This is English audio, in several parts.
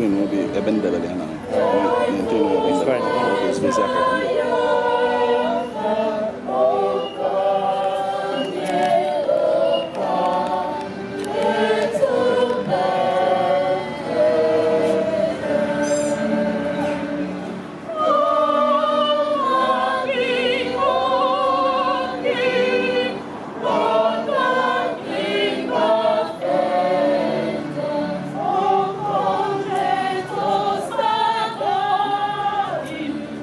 no bi eben de bele na ni to no eben de ko space aka ko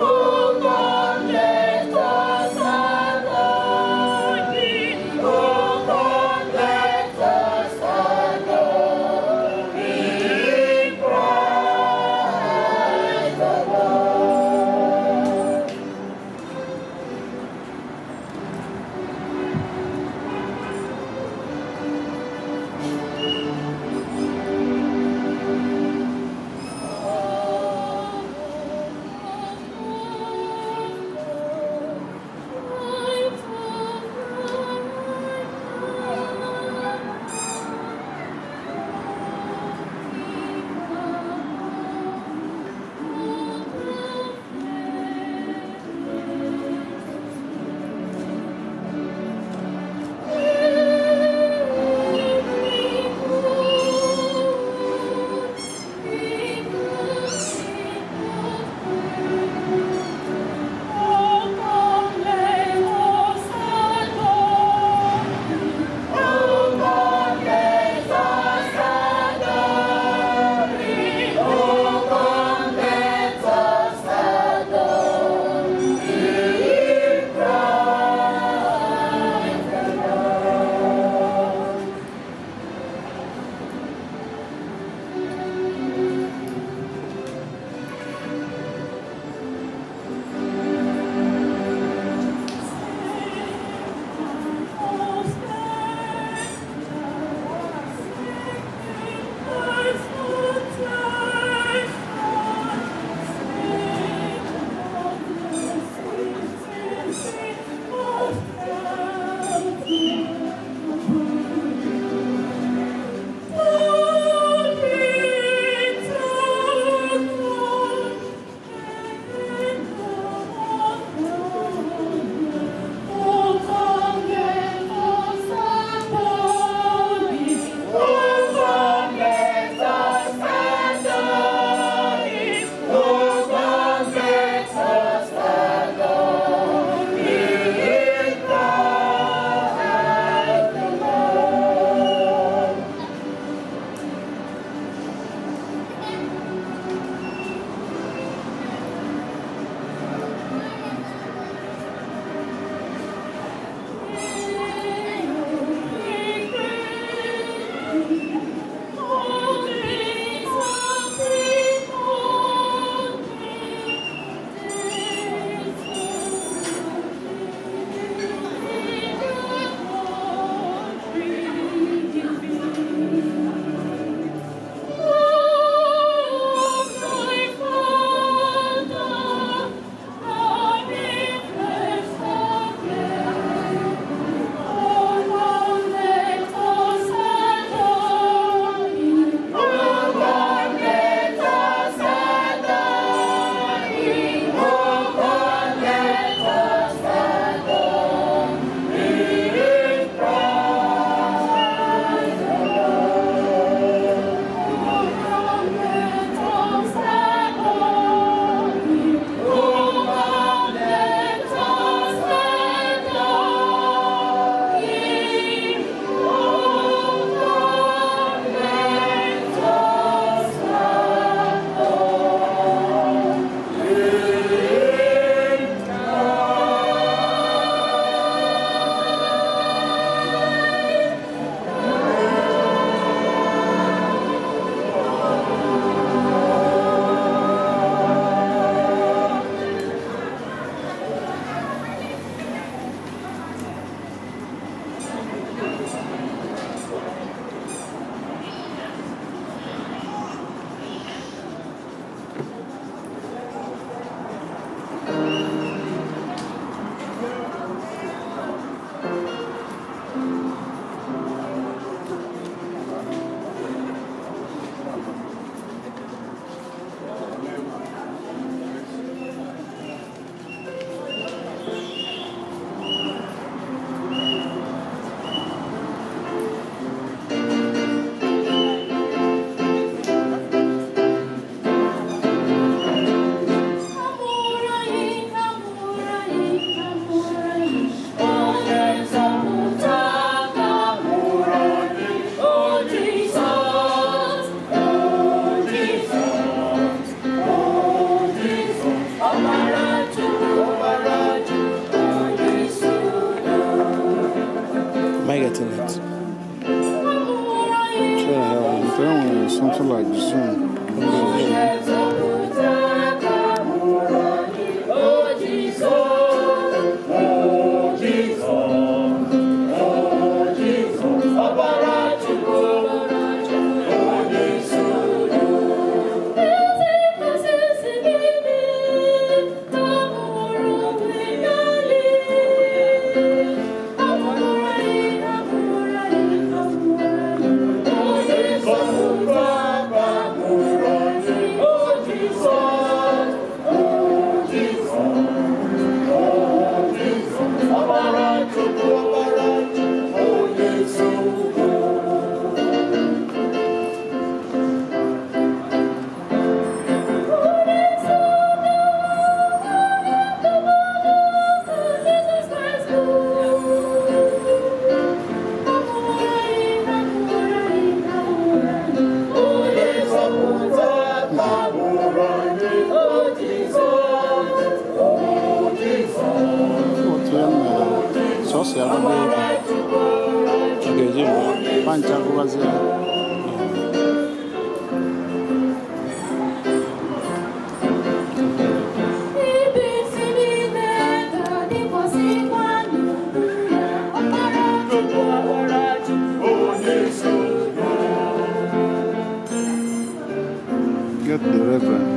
Oh, Then something like Zoom. Get the reverend.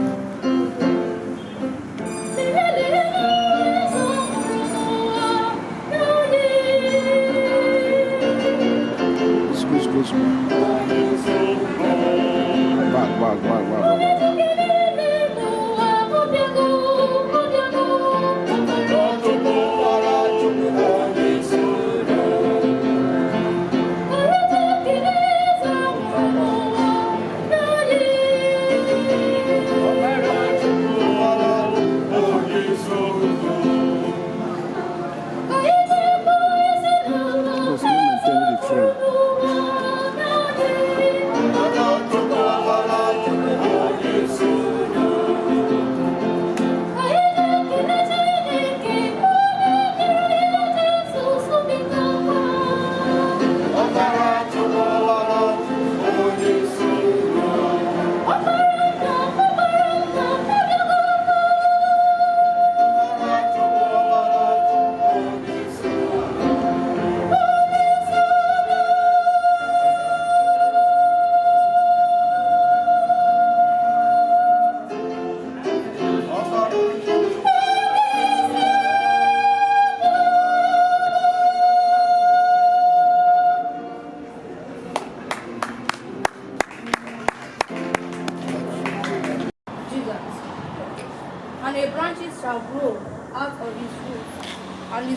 Back. And a branches shall grow out of his roots, and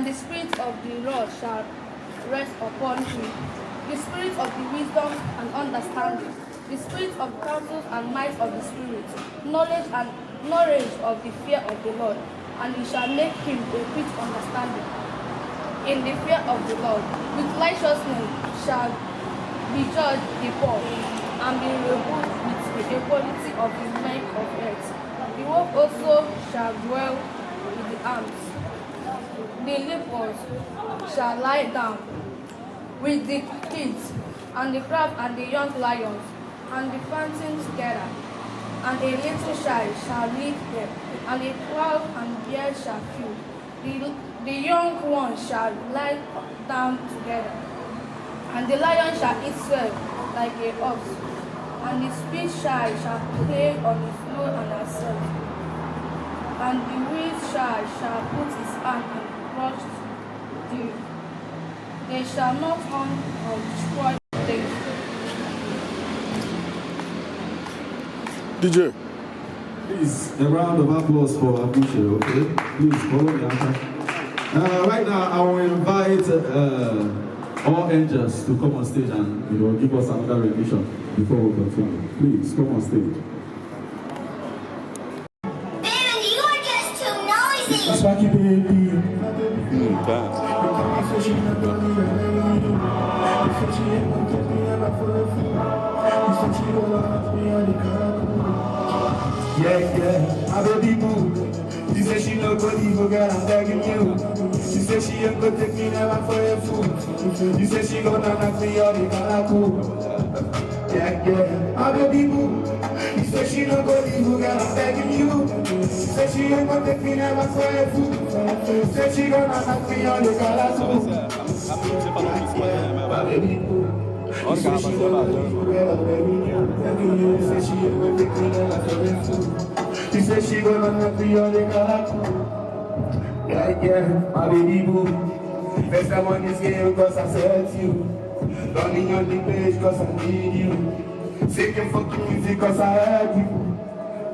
the spirit of the Lord shall rest upon him, the spirit of the wisdom and understanding, the spirit of counsel and might of the spirit, knowledge of the fear of the Lord, and he shall make him a quick understanding in the fear of the Lord. With righteousness shall be judged the poor, and be removed with the equality of the milk of earth. The wolf also shall dwell with the arms. The leopards shall lie down with the kids, and the crab and the young lions, and the fountain together. And a little child shall lead them, and a cow and bear shall feed. The young ones shall lie down together, and the lion shall eat swell like a ox, and the speed child shall play on his nose and herself, and the weed child shall put his hand and crush the. They shall not harm or destroy them. DJ. Please, a round of applause for Abushe, okay? Please follow me after. Right now, I will invite all angels to come on stage and give us another rendition before we continue. Please come on stage. Baby, you are just too noisy. That's why baby. Yeah, my baby boo. She said she no good evil, girl, I'm begging you. She said she ain't gonna take me never for a fool. She said she gonna knock me out the calacool. Yeah, my baby boo. She said she not gonna leave you, girl, I'm begging you. She said she ain't gonna take me never for a fool. She said she gonna knock me out the calacool. My baby boo. She said she gonna leave you, girl, I'm begging you. She said she ain't gonna take me never for a fool. She said she gonna knock me out the calacool. Yeah, my baby boo. First time on this game cause I said you. Don't need on the page cause I need you. Singing fucking music cause I heard you.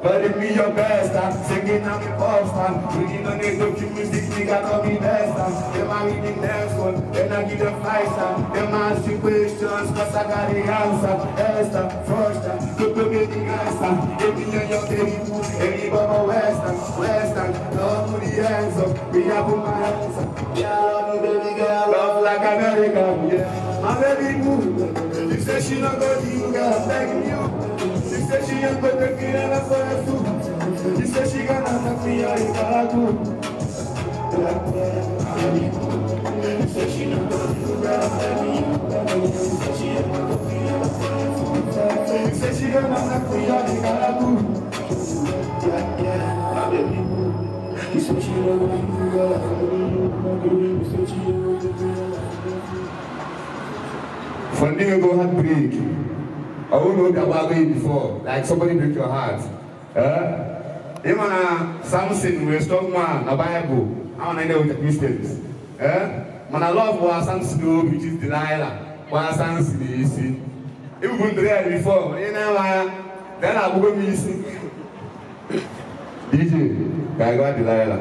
But it be your best time. Singing on the post time. Reading on the docu music, nigga call me best time. Then I read the next one, then I give them 5 stars. Then I ask you questions cause I got the answer. Esther, first time, good to get the answer. If me and your baby boo, any baba western, love with the hands up, we have put my hands up. Yeah, I love you baby girl, love like America, yeah. My baby boo, she said she not gonna leave you, girl, I'm begging you. She said she ain't gonna take me never for a fool. She said she gonna knock me out the calacool. She said she not gonna leave you, girl, I'm begging you. She said she ain't gonna take me never for a fool. She said she gonna knock me out the calacool. Yeah, my baby boo. She said she not gonna leave you, girl, I'm begging you. She said she ain't gonna take me never for a fool. Funding go heartbreak. I won't know that about it before. Like somebody break your heart. Even Samson, we're a strong man, a Bible. I want to know the Christians. Man, I love what Samson which is Delilah. What Samson is. If we went there before, you know, then I will go missing. DJ, I got Delilah.